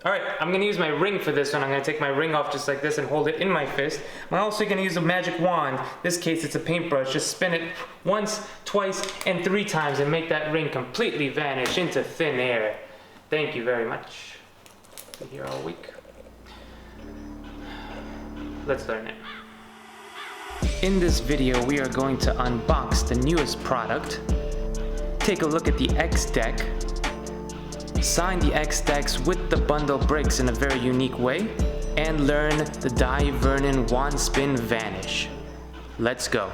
All right, I'm gonna use my ring for this one. I'm gonna take my ring off just like this and hold it in my fist. I'm also gonna use a magic wand. In this case, it's a paintbrush. Just spin it once, twice, and 3 times and make that ring completely vanish into thin air. Thank you very much. Be here all week. Let's learn it. In this video, we are going to unbox the newest product, take a look at the X deck, sign the X decks with the bundle bricks in a very unique way, and learn the Dai Vernon wand spin Vanish. Let's go.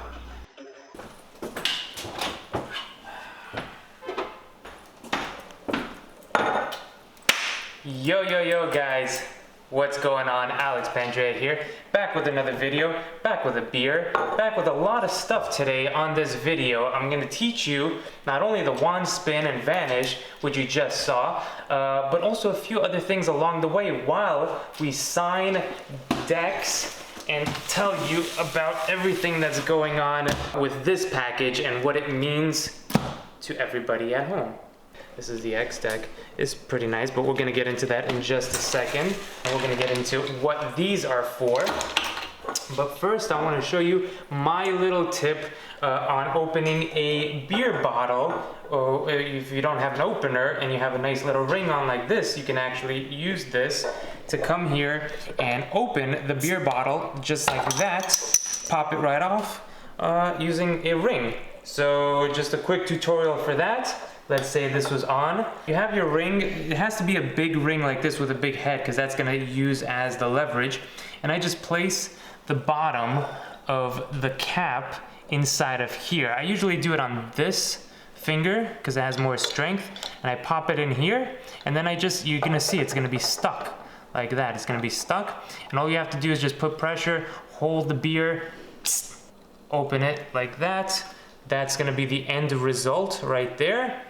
Yo guys, what's going on? Alex Pandrea here, back with another video, back with a beer, back with a lot of stuff today. On this video, I'm going to teach you not only the wand spin and vanish, which you just saw, but also a few other things along the way while we sign decks and tell you about everything that's going on with this package and what it means to everybody at home. This is the X deck. It's pretty nice, but we're gonna get into that in just a second. And we're gonna get into what these are for. But first, I wanna show you my little tip on opening a beer bottle. If you don't have an opener and you have a nice little ring on like this, you can actually use this to come here and open the beer bottle just like that. Pop it right off using a ring. So just a quick tutorial for that. Let's say this was on. You have your ring. It has to be a big ring like this with a big head because that's gonna use as the leverage. And I just place the bottom of the cap inside of here. I usually do it on this finger because it has more strength. And I pop it in here. And then you're gonna see it's gonna be stuck like that. It's gonna be stuck. And all you have to do is just put pressure, hold the beer, open it like that. That's gonna be the end result right there.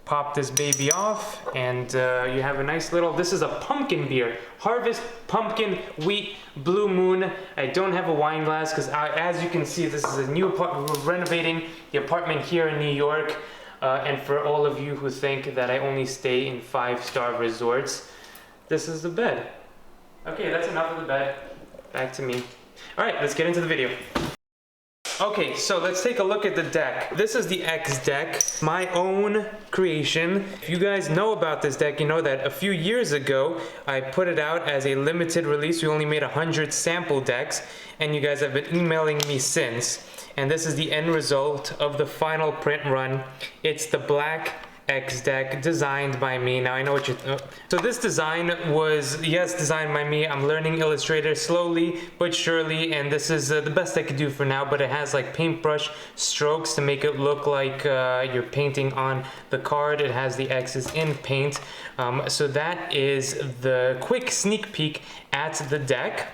Pop this baby off and you have a nice little, this is a pumpkin beer. Harvest Pumpkin Wheat Blue Moon. I don't have a wine glass because as you can see, this is a new apartment. We're renovating the apartment here in New York. And for all of you who think that I only stay in 5-star resorts, this is the bed. Okay, that's enough of the bed. Back to me. All right, let's get into the video. Okay, so let's take a look at the deck. This is the X deck, my own creation. If you guys know about this deck, you know that a few years ago, I put it out as a limited release. We only made 100 sample decks, and you guys have been emailing me since. And this is the end result of the final print run. It's the black X deck designed by me. Now I know what so this design was, yes, designed by me. I'm learning Illustrator slowly but surely, and this is the best I could do for now, but it has like paintbrush strokes to make it look like you're painting on the card. It has the X's in paint. So that is the quick sneak peek at the deck.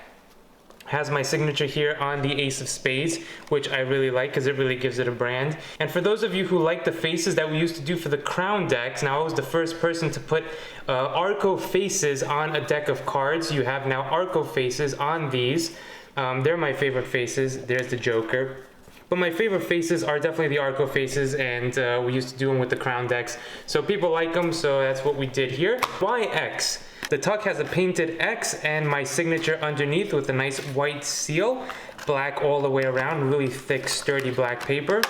Has my signature here on the Ace of Spades, which I really like because it really gives it a brand. And for those of you who like the faces that we used to do for the crown decks, now I was the first person to put Arco faces on a deck of cards. You have now Arco faces on these. They're my favorite faces. There's the Joker. But my favorite faces are definitely the Arco faces, and we used to do them with the crown decks. So people like them, so that's what we did here. Why X? The tuck has a painted X and my signature underneath with a nice white seal, black all the way around, really thick, sturdy black paper.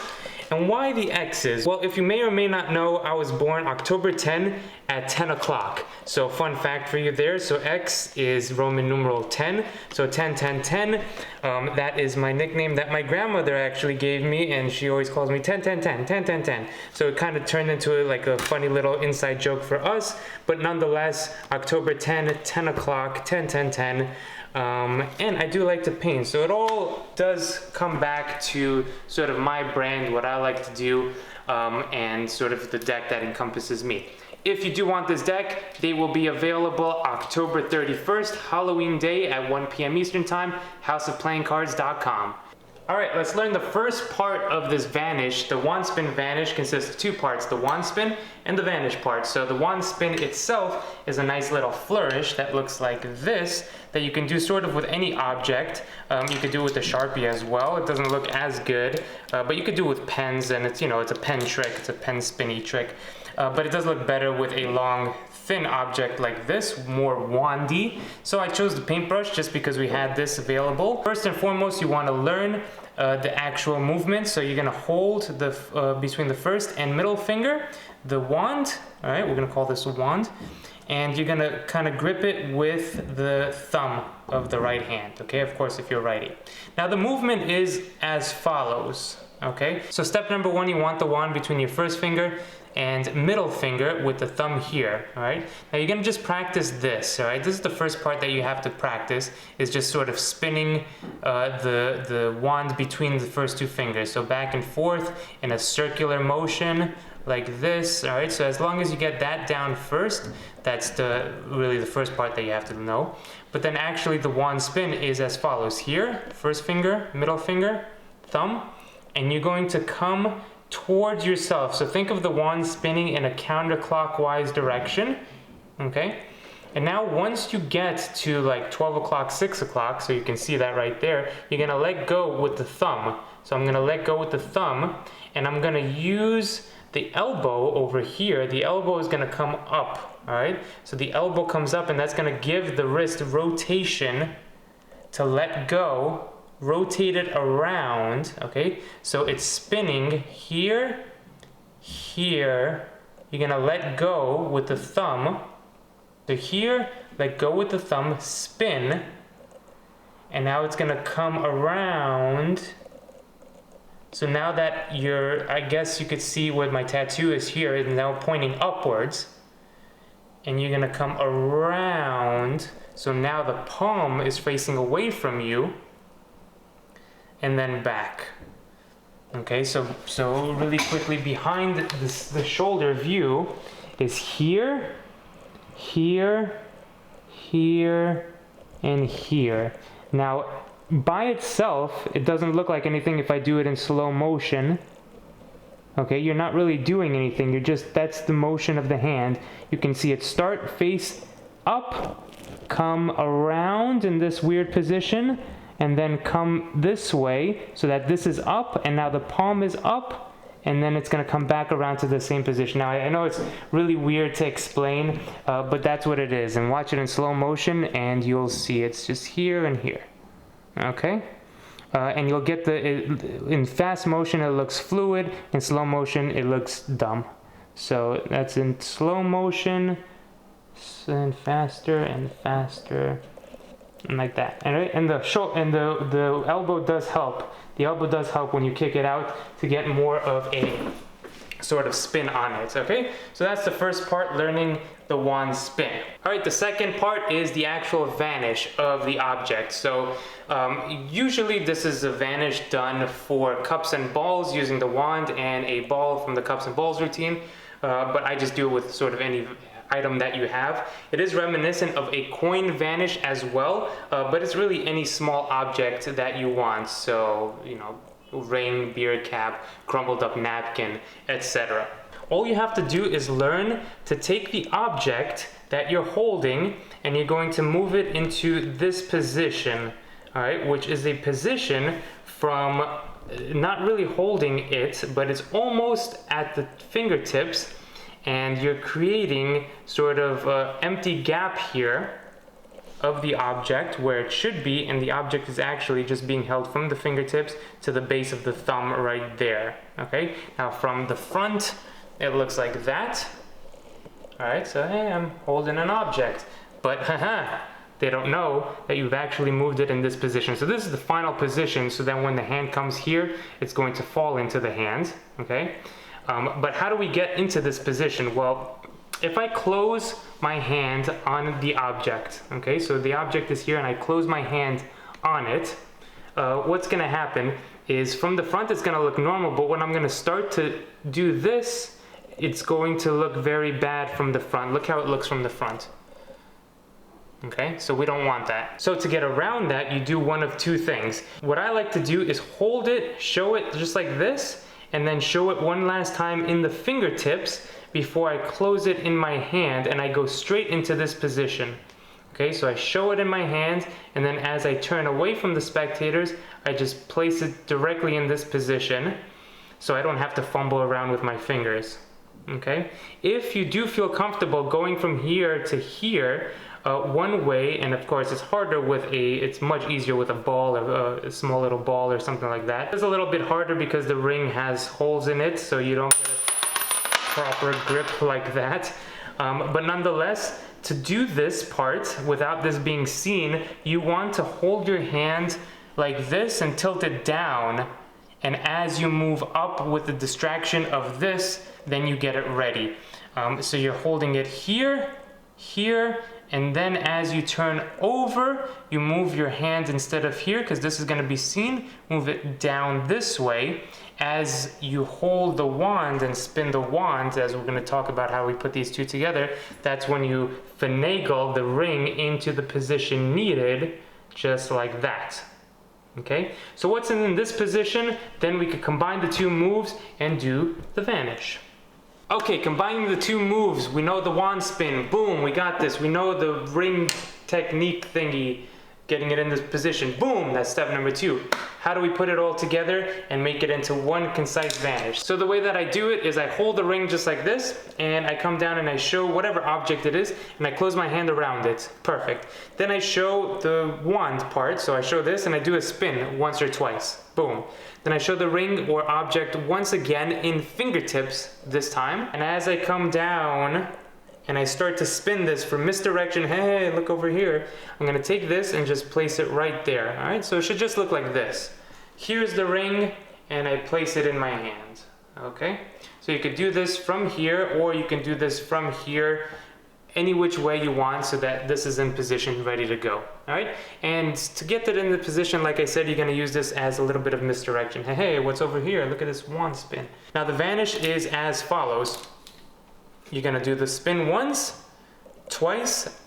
And why the X's? Well, if you may or may not know, I was born October 10 at 10 o'clock. So fun fact for you there. So X is Roman numeral 10. So 10, 10, 10. That is my nickname that my grandmother actually gave me, and she always calls me 10, 10, 10, 10, 10, 10. So it kind of turned into like a funny little inside joke for us. But nonetheless, October 10, 10 o'clock, 10, 10, 10. And I do like to paint, so it all does come back to sort of my brand, what I like to do, and sort of the deck that encompasses me. If you do want this deck, they will be available October 31st, Halloween Day at 1 p.m. Eastern Time, houseofplayingcards.com. Alright, let's learn the first part of this Vanish. The wand spin Vanish consists of 2 parts, the wand spin and the Vanish part. So the wand spin itself is a nice little flourish that looks like this, that you can do sort of with any object. You could do it with the Sharpie as well. It doesn't look as good, but you could do it with pens, and it's, you know, it's a pen trick, it's a pen spinny trick. But it does look better with a long, thin object like this, more wandy. So I chose the paintbrush just because we had this available. First and foremost, you want to learn the actual movement. So you're going to hold the between the first and middle finger, the wand. All right, we're going to call this a wand. And you're going to kind of grip it with the thumb of the right hand. Okay, of course, if you're righty. Now the movement is as follows. Okay, so step number one, you want the wand between your first finger and middle finger with the thumb here. All right, now you're gonna just practice this. All right, this is the first part that you have to practice, is just sort of spinning the wand between the first two fingers. So back and forth in a circular motion like this. All right, so as long as you get that down first, that's really the first part that you have to know. But then actually the wand spin is as follows. Here, first finger, middle finger, thumb, and you're going to come towards yourself. So think of the wand spinning in a counterclockwise direction, okay? And now once you get to like 12 o'clock, 6 o'clock, so you can see that right there, you're gonna let go with the thumb. So I'm gonna let go with the thumb, and I'm gonna use the elbow over here. The elbow is gonna come up, all right? So the elbow comes up, and that's gonna give the wrist rotation to let go, rotate it around, okay? So it's spinning here, here. You're gonna let go with the thumb. So here, let go with the thumb, spin, and now it's gonna come around. So now that I guess you could see what my tattoo is here, it's now pointing upwards, and you're gonna come around. So now the palm is facing away from you, and then back. Okay, so really quickly, behind this, the shoulder view is here, here, here, and here. Now, by itself, it doesn't look like anything if I do it in slow motion. Okay, you're not really doing anything, that's the motion of the hand. You can see it start face up, come around in this weird position, and then come this way so that this is up, and now the palm is up, and then it's going to come back around to the same position. Now I know it's really weird to explain, but that's what it is. And watch it in slow motion and you'll see it's just here and here. Okay? And you'll get in fast motion it looks fluid, in slow motion it looks dumb. So that's in slow motion, and faster and faster. And like that, and the elbow does help. The elbow does help when you kick it out to get more of a sort of spin on it, okay? So that's the first part, learning the wand spin. All right, the second part is the actual vanish of the object. So usually this is a vanish done for cups and balls using the wand and a ball from the cups and balls routine, but I just do it with sort of any item that you have. It is reminiscent of a coin vanish as well, but it's really any small object that you want. So, you know, ring, beer cap, crumpled up napkin, etc. All you have to do is learn to take the object that you're holding and you're going to move it into this position, all right, which is a position from not really holding it, but it's almost at the fingertips, and you're creating sort of an empty gap here of the object where it should be, and the object is actually just being held from the fingertips to the base of the thumb right there. Okay, now from the front it looks like that. All right, so hey, I'm holding an object, but haha, they don't know that you've actually moved it in this position. So this is the final position, so then when the hand comes here, it's going to fall into the hand. Okay, but how do we get into this position? Well, if I close my hand on the object, okay, so the object is here and I close my hand on it, what's gonna happen is from the front it's gonna look normal, but when I'm gonna start to do this, it's going to look very bad from the front. Look how it looks from the front. Okay, so we don't want that. So to get around that, you do one of two things. What I like to do is hold it, show it just like this, and then show it one last time in the fingertips before I close it in my hand and I go straight into this position. Okay, so I show it in my hand, and then as I turn away from the spectators, I just place it directly in this position so I don't have to fumble around with my fingers. Okay, if you do feel comfortable going from here to here one way, and of course it's harder with it's much easier with a ball or a small little ball or something like that. It's a little bit harder because the ring has holes in it, so you don't get a proper grip like that. But nonetheless, to do this part without this being seen, you want to hold your hand like this and tilt it down. And as you move up with the distraction of this, then you get it ready. So you're holding it here, here, and then as you turn over, you move your hand instead of here, because this is going to be seen, move it down this way. As you hold the wand and spin the wand, as we're going to talk about how we put these two together, that's when you finagle the ring into the position needed, just like that. Okay, so what's in this position? Then we could combine the two moves and do the vanish. Okay, combining the two moves, we know the wand spin, boom, we got this. We know the ring technique thingy, getting it in this position, boom, that's step number 2. How do we put it all together and make it into one concise vanish? So the way that I do it is I hold the ring just like this, and I come down and I show whatever object it is, and I close my hand around it. Perfect. Then I show the wand part, so I show this and I do a spin once or twice, boom. Then I show the ring or object once again in fingertips this time, and as I come down and I start to spin this for misdirection, hey, look over here, I'm gonna take this and just place it right there, all right? So it should just look like this. Here's the ring, and I place it in my hand, okay? So you could do this from here, or you can do this from here, any which way you want, so that this is in position, ready to go, all right? And to get that in the position, like I said, you're gonna use this as a little bit of misdirection. Hey, what's over here? Look at this wand spin. Now the vanish is as follows. You're gonna do the spin once, twice,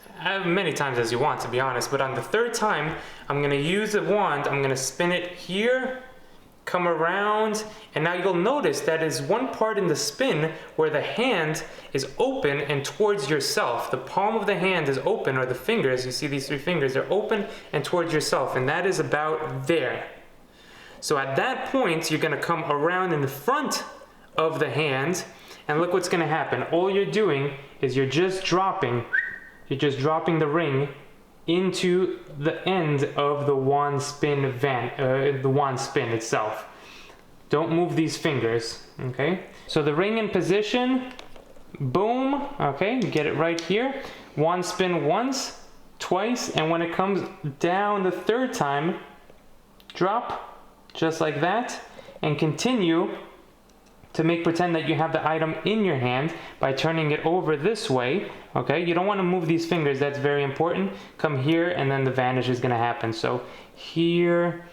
many times as you want, to be honest, but on the third time, I'm gonna use the wand, I'm gonna spin it here, come around, and now you'll notice that is one part in the spin where the hand is open and towards yourself. The palm of the hand is open, or the fingers, you see these 3 fingers, they're open and towards yourself, and that is about there. So at that point, you're gonna come around in the front of the hand, and look what's gonna happen. All you're doing is you're just dropping the ring into the end of the wand spin the wand spin itself. Don't move these fingers, okay? So the ring in position, boom, okay, get it right here. Wand spin once, twice, and when it comes down the third time, drop, just like that, and continue to make pretend that you have the item in your hand by turning it over this way, okay? You don't want to move these fingers, that's very important. Come here, and then the vanish is gonna happen. So here,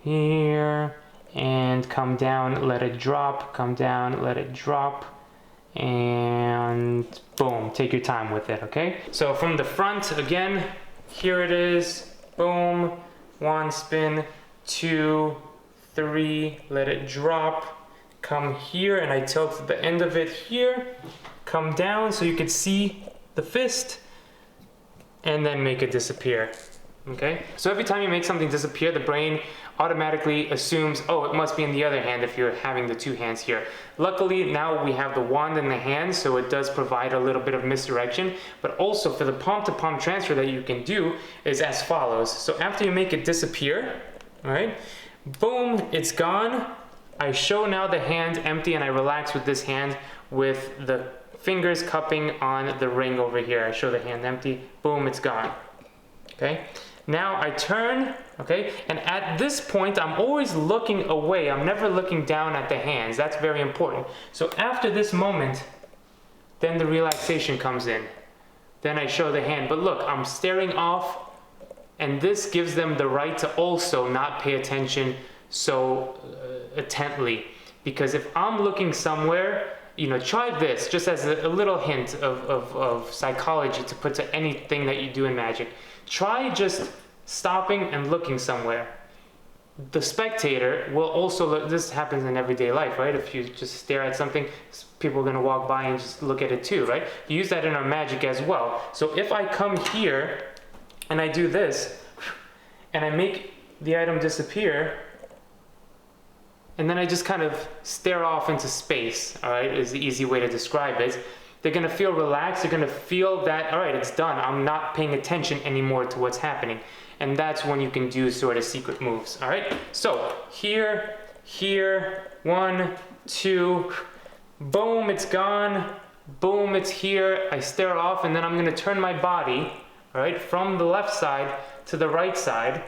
here, and come down, let it drop, come down, let it drop, and boom, take your time with it, okay? So from the front, again, here it is, boom, wand spin, 2, 3, let it drop, come here, and I tilt the end of it here, come down so you can see the fist, and then make it disappear, okay? So every time you make something disappear, the brain automatically assumes, oh, it must be in the other hand if you're having the 2 hands here. Luckily, now we have the wand in the hand, so it does provide a little bit of misdirection, but also for the palm-to-palm transfer that you can do is as follows. So after you make it disappear, all right, boom, it's gone. I show now the hand empty, and I relax with this hand with the fingers cupping on the ring over here. I show the hand empty, boom, it's gone, okay? Now I turn, okay? And at this point, I'm always looking away. I'm never looking down at the hands. That's very important. So after this moment, then the relaxation comes in. Then I show the hand, but look, I'm staring off, and this gives them the right to also not pay attention so intently, because if I'm looking somewhere, you know, try this just as a little hint of psychology to put to anything that you do in magic. Try just stopping and looking somewhere. The spectator will also look. This happens in everyday life, right? If you just stare at something, people are going to walk by and just look at it too, right? You use that in our magic as well. So if I come here and I do this and I make the item disappear, and then I just kind of stare off into space, all right, is the easy way to describe it. They're gonna feel relaxed, they're gonna feel that, all right, it's done. I'm not paying attention anymore to what's happening. And that's when you can do sort of secret moves, all right? So here, 1, 2, boom, it's gone. Boom, it's here. I stare off, and then I'm gonna turn my body, all right, from the left side to the right side.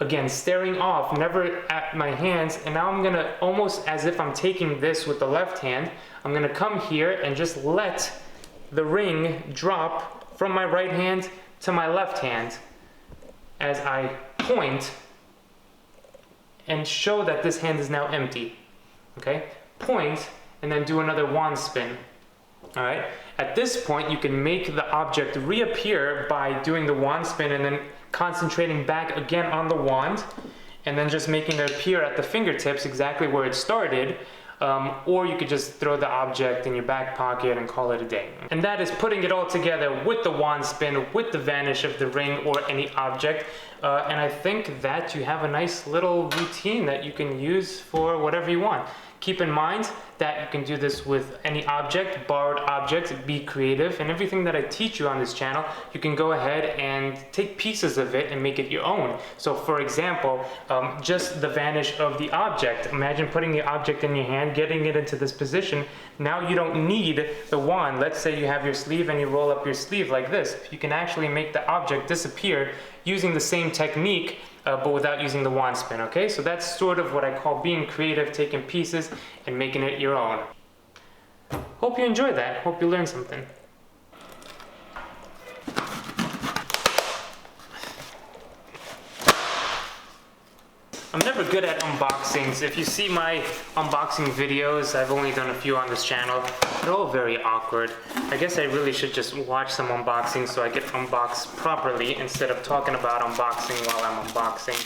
Again, staring off, never at my hands. And now I'm gonna, almost as if I'm taking this with the left hand, I'm gonna come here and just let the ring drop from my right hand to my left hand as I point and show that this hand is now empty, okay? Point, and then do another wand spin, all right? At this point, you can make the object reappear by doing the wand spin and then concentrating back again on the wand, and then just making it appear at the fingertips exactly where it started. Or you could just throw the object in your back pocket and call it a day. And that is putting it all together with the wand spin, with the vanish of the ring or any object. And I think that you have a nice little routine that you can use for whatever you want. Keep in mind that you can do this with any object, borrowed objects, be creative, and everything that I teach you on this channel, you can go ahead and take pieces of it and make it your own. So for example, just the vanish of the object. Imagine putting the object in your hand, getting it into this position. Now you don't need the wand. Let's say you have your sleeve and you roll up your sleeve like this. You can actually make the object disappear using the same technique, but without using the wand spin, okay? So that's sort of what I call being creative, taking pieces and making it your own. Hope you enjoyed that. Hope you learned something. I'm never good at unboxings. If you see my unboxing videos, I've only done a few on this channel. They're all very awkward. I guess I really should just watch some unboxings so I can unbox properly instead of talking about unboxing while I'm unboxing.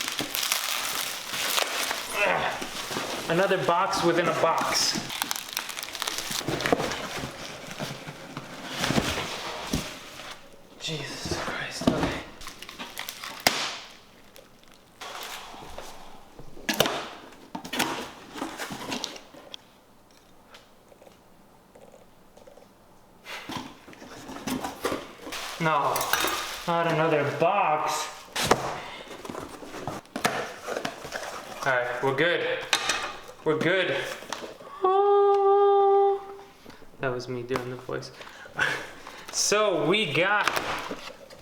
Ugh. Another box within a box. Jesus Christ, okay. No, not another box. All right, we're good. We're good. Oh, that was me doing the voice. So we got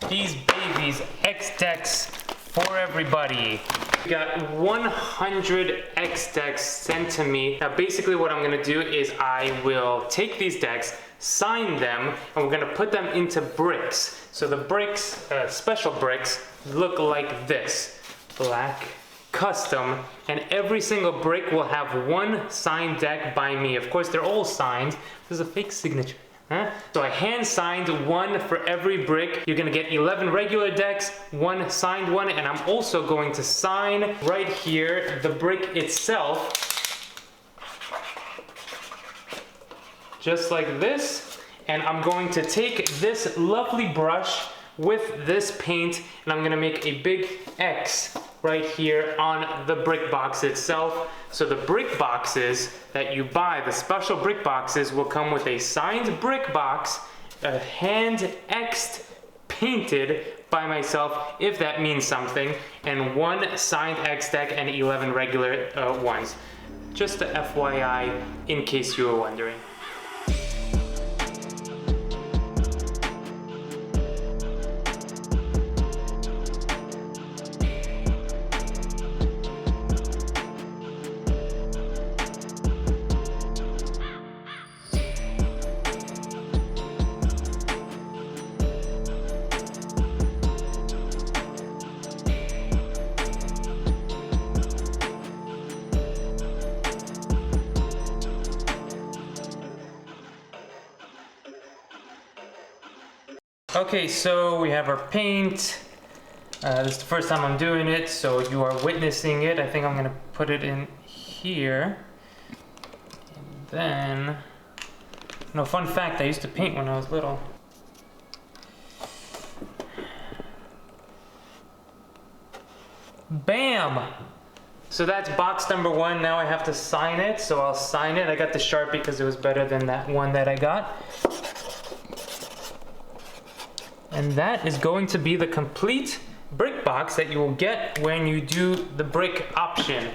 these babies, X decks for everybody. We got 100 X decks sent to me. Now basically what I'm gonna do is I will take these decks, sign them, and we're gonna put them into bricks. So the bricks, special bricks, look like this. Black, custom, and every single brick will have one signed deck by me. Of course, they're all signed. There's a fake signature. Huh? So I hand signed one for every brick. You're gonna get 11 regular decks, one signed one, and I'm also going to sign right here the brick itself. Just like this. And I'm going to take this lovely brush with this paint, and I'm gonna make a big X right here on the brick box itself. So the brick boxes that you buy, the special brick boxes, will come with a signed brick box, a hand X'd, painted by myself, if that means something, and one signed X deck and 11 regular ones. Just a FYI, in case you were wondering. Okay, so we have our paint. This is the first time I'm doing it, so you are witnessing it. I think I'm gonna put it in here. And then, no, fun fact, I used to paint when I was little. Bam! So that's box number 1. Now I have to sign it, so I'll sign it. I got the Sharpie because it was better than that one that I got. And that is going to be the complete brick box that you will get when you do the brick option.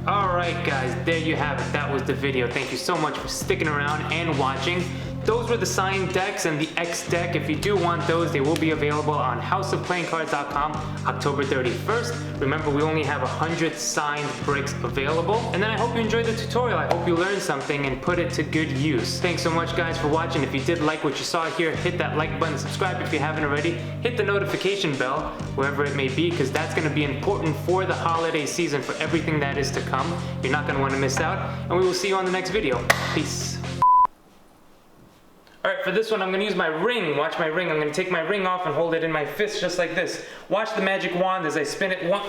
Alright guys, there you have it. That was the video. Thank you so much for sticking around and watching. Those were the signed decks and the X deck. If you do want those, they will be available on houseofplayingcards.com October 31st. Remember, we only have 100 signed bricks available. And then I hope you enjoyed the tutorial. I hope you learned something and put it to good use. Thanks so much guys for watching. If you did like what you saw here, hit that like button, subscribe if you haven't already, hit the notification bell, wherever it may be, because that's going to be important for the holiday season, for everything that is to come. You're not going to want to miss out, and we will see you on the next video. Peace. Alright, for this one I'm going to use my ring. Watch my ring. I'm going to take my ring off and hold it in my fist just like this. Watch the magic wand as I spin it. 1,